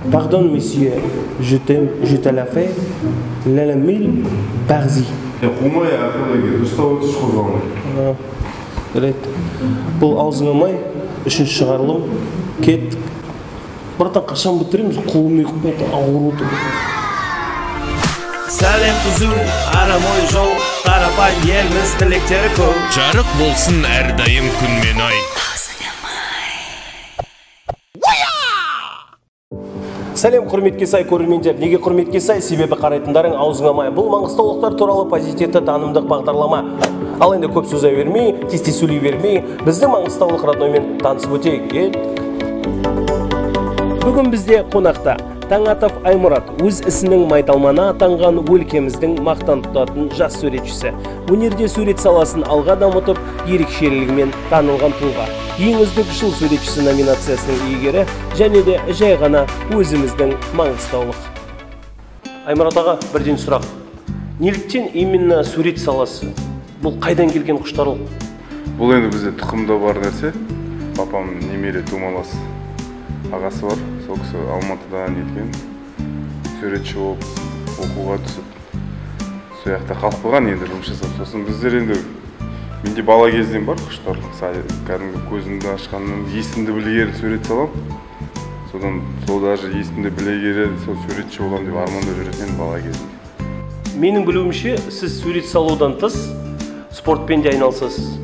Pardon, monsieur, je t'aime, je te la fais, la mille, parzi. Қумай ақылы ұстап отырш қозғалмай. Жарайды. Бұл аузыңа май, үшінші шығарылым, кеттік. Братан, қашан бітіреміз? Қолым ұйқып кетті, ауыр отыр. Сәлем түзу, арамой жол, қарапайым елміз тілектері көп. Жарық болсын әрдайым күн мен ай. Сәлем, құрметке сай көрермендер. Неге құрметке сай? Себебі қарайтындарың аузыңа май. Бұл маңғыстаулықтар туралы позитивті танымдық бағдарлама. Ал енді көп сөз бермей, тез-тез сөйлей бермей, біздің маңғыстаулық родноймен танысып өтейік. Бүгін бізде қонақта Таңатов Аймұрат, өз ісінің майталманы атанған өлкеміздің мақтан тұтатын жас суретшісі. Өнерде сурет саласын алға дамытып, ерекшелігімен танылған тұлға. Ең үздік жыл суретшісі номинациясының иегері және де жай ғана өзіміздің маңғыстаулық. Аймұрат аға, бірден сұрақ. Неліктен именно сурет саласы? Бұл қайдан келген құштарлық? Бұл енді бізде тұқымда бар нәрсе. Папам немере тумалас ағасы бар. Сол кісі Алматыдан еткен, суретші болып, оқуға түсіп, сол жақта қалып қойған енді жұмыс жасап. Сосын біздер енді, менде бала кезден бар құштарлық. Кәдімгі көзімді ашқаннан есімді білгелі сурет салам. Содан сол даже есімді білгелі сол суретші болам деп арманда жүретін бала кезінде. Менің білуімше, сіз сурет салудан тыс спортпен де айналысасыз.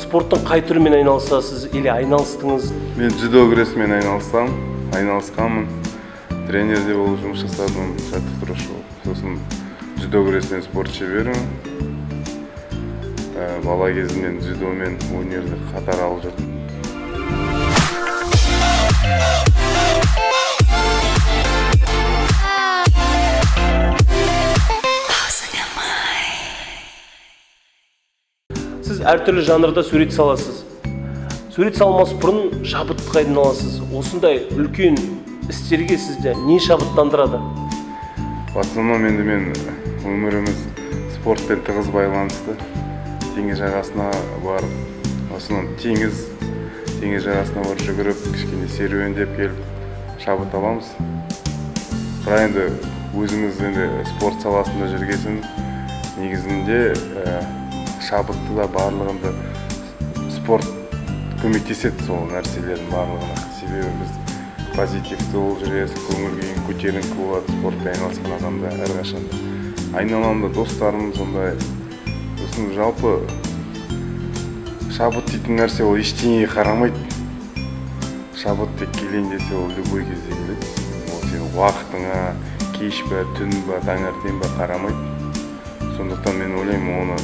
Спорттың қай түрімен айналысасыз или айналыстыңыз? Мен дзюдо күресімен айналысқанмын. Тренерде болып жұмыс жасадым, жаттықтырушы болып. Сосын дзюдо күресінен спорт шеберім. Бала кезімнен дзюдомен өнерді қатар алып жүрдім. Сіз әртүрлі жанрда сурет саласыз. Сурет салмас бұрын шабытқа айналасыз. Осындай үлкен істерге сізді не шабыттандырады? В основном енді мен өміріміз спортпен тығыз байланысты. Теңіз жағасына барып, осынан теңіз жағасына барып жүгіріп, кішкене серуендеп келіп шабыт аламыз. Бірақ енді өзіміз енді спорт саласында жүргесін негізінде шабытты да барлығында спорт көмектеседі сол нәрселердің барлығына. Себебі біз позитивті болып жүресіз, көңіл күйің көтеріңкі болады спортпен айналысқан адамда әрқашанда. Айналамда достарым сондай. Сосын жалпы шабыт дейтін нәрсе ол ештеңеге қарамайды. Шабыт тек келейін десе ол любой кезде келеді. Ол сенің уақытыңа, кеш пе, түн ба, таңертең ба қарамайды. Сондықтан мен ойлаймын, оны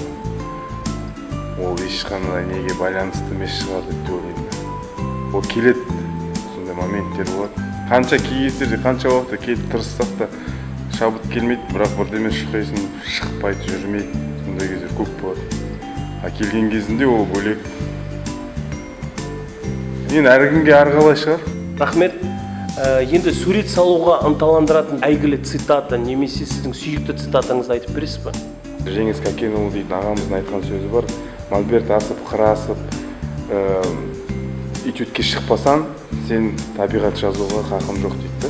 ол ешқандай неге байланысты емес шығар деп ойлаймын. Ол келеді, сондай моменттер болады. Қанша кездерде, қанша уақытта келіп тырыссақ та шабыт келмейді, бірақ бірдеме шыққайсын шықпайды, жүрмейді. Сондай кездер көп болады. Келген кезінде ол бөлек. Мен әркімге әрқалай шығар. Рахмет. Енді сурет салуға ынталандыратын әйгілі цитата немесе сіздің сүйікті цитатаңызды айтып бересіз бе? Жеңіс Кәкенұлы дейтін ағамыздың айтқан сөзі бар. Мольберт асып, қырасып, этюдке шықпасан, сен табиғат жазуға хақың жоқ дейді.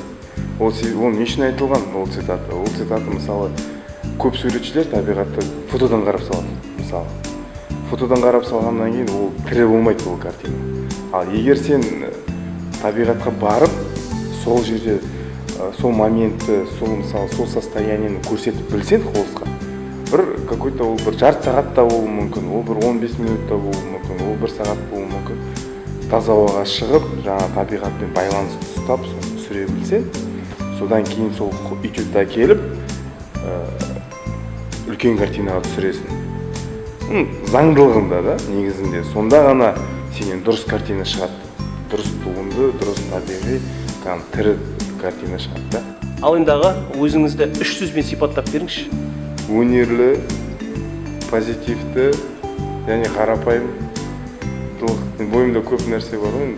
Ол не үшін айтылған ол цитата? Ол цитата мысалы көп суретшілер табиғатты фотодан қарап салады. Мысалы, фотодан қарап салғаннан кейін ол тірі болмайды ол картина. Ал егер сен табиғатқа барып, сол жерде, сол моментті, сол состояниені көрсетіп білсең қолысқа, какой-то ол бір жарты сағатта болуы мүмкін, ол бір 15 минутта болуы мүмкін, ол бір сағат болуы мүмкін. Таза ауаға шығып, жаңа табиғатпен байланысты ұстап, соны сүре білсең, содан кейін сол этюдта келіп, үлкен картинаға түсіресің. Заңдылығында да, негізінде, сонда ғана сенен дұрыс картина шығады. Дұрыс туынды, дұрыс табиғи, тірі картина шығады. Ал енді аға, өзіңізді 3 сөзбен сипаттап беріңізші. Өнерлі, позитивті, және қарапайым. Бойымда көп нәрсе бар ғой.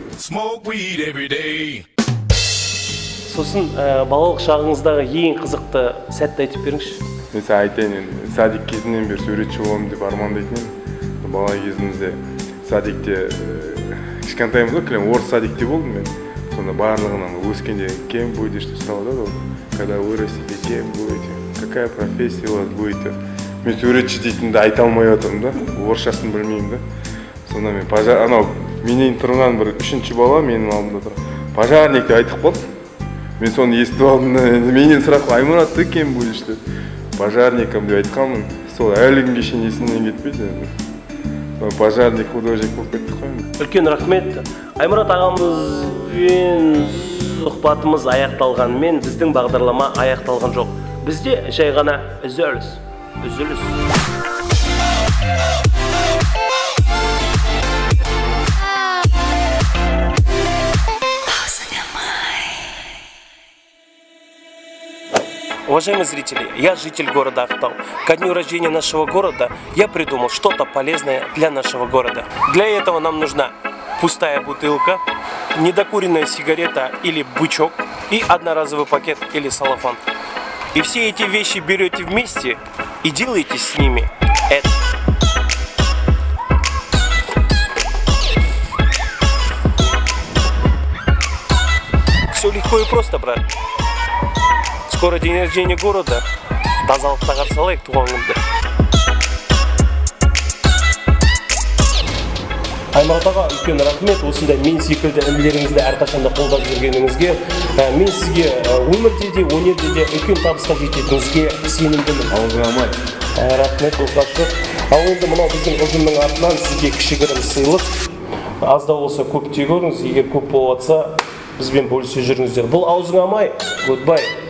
Сосын балалық шағыңыздағы ең қызықты сәтті айтып беріңізші. Мен айтайын енді, садик кезінен бері суретші боламын деп армандайтын едім. Бала кезімізде садикте кішкентайымыз ғой, орыс садикте болдым мен. сонда барлығынан өскенде кем будешь деп сұрады, когда вырастете, кем будете, какая профессия у вас будет деп. Мен суретші дейтінді айта алмай отырмын да, орысшасын білмеймін да. Сонда мен анау менен тұрған бір үшінші бала менің алдымда тұр. Пожарник деп айтып қалды. Мен соны естіп алдым, менен сұрақ Аймұрат ты кем будешь деп. Пожарником деп айтқанмын. Сол әлі күнге шейін есімнен кетпейді. Пожарник художник болып кетті қой. Үлкен рахмет. Аймұрат ағамызбен сұхбатымыз аяқталғанымен біздің бағдарлама аяқталған жоқ. Бізде жай ғана үзіліс. Уважаемые зрители, я житель города Актау. Ко дню рождения нашего города я придумал что-то полезное для нашего города. Для этого нам нужна пустая бутылка, недокуренная сигарета или бычок и одноразовый пакет или салофан. И все эти вещи берете вместе и делаете с ними это. Все легко и просто, брат. Скоро день рождения города. Тазалықта қарсы алайық туған күнді. Аймұрат аға, үлкен рахмет. Осындай мен секілді інілеріңізді әрқашанда қолдап жүргеніңізге. Мен сізге өмірде де, өнерде де үлкен табысқа жететініңізге сенімдімін. Аузыңамай. Рахмет, оқашы. Ал енді мынау біздің ұжымның артынан сізге кішігірім сыйлық. Аз да болса көп те көріңіз. Егер көп болыватса, бізбен бөлісе жүріңіздер. Бұл аузыңамай. Goodbye.